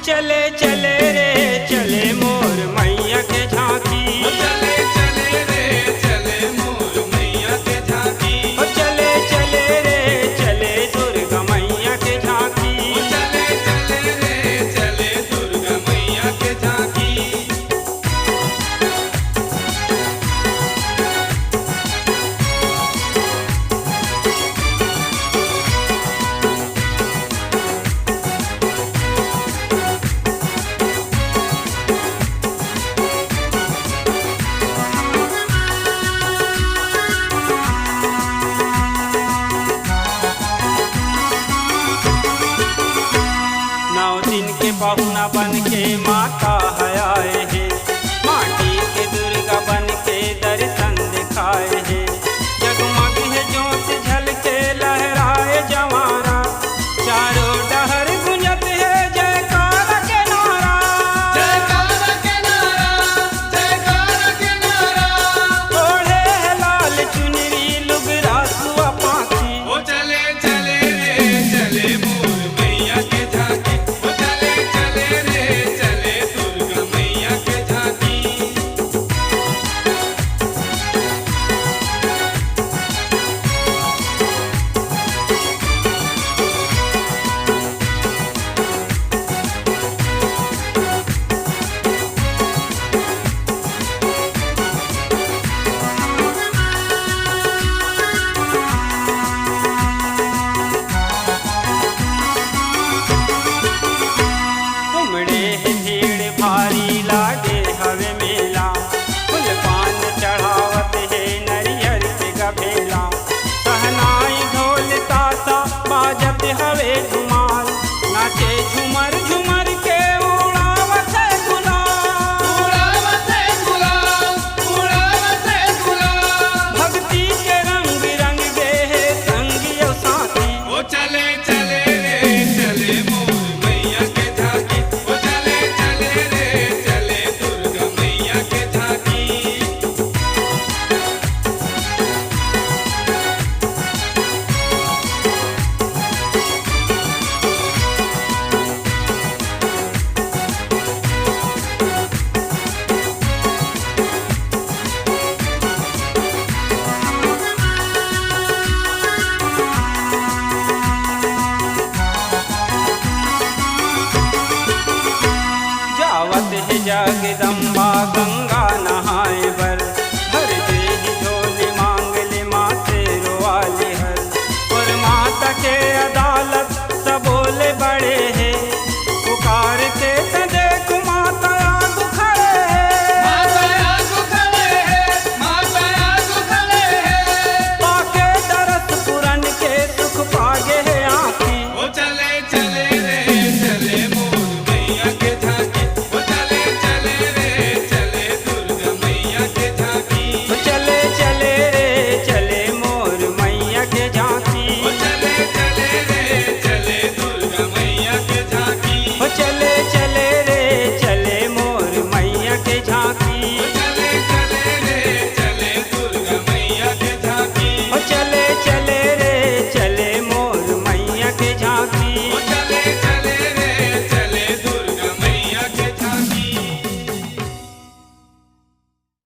चले चले रे चले मोर मैया के झांकी। चले चले रे चले मोर मैया के झांकी। चले चले रे चले दुर्गा मैया के झांकी। चले चले रे चले दुर्गा मैया के झांकी। नौ दिन के पहुना बन के माता है आए है, माटी के दुर्गा बन के दर्शन दिखाए है। जगमग है ज्योत झलके लहराए जवारा, चारों डहर गुंजत है जयकारा के नारा। जयकारा के नारा, जयकारा के नारा। ओढ़े है लाल चुनरी लुगरा सुआ पाखी। चले चले रे चले मोर मैया के झांकी। चले चले रे चले दुर्गा मैया के झांकी। उमड़े है भीड़ भारी लागे हवे मेला, फूल पान चढ़ावत है नरियर के गभेला। सहनाई ढोल ताशा बाजत हवे धुमाल, नाचे झूमर झूमर के उड़ावत है गुलाल। उड़ावत है गुलाल, उड़ावत है गुलाल। भक्ति के रंग बिरंग दे है संगियो साथी। चले चले रे चले मोर मैया के झांकी। चले चले रे चले दुर्गा मैया के झांकी। जावत है जग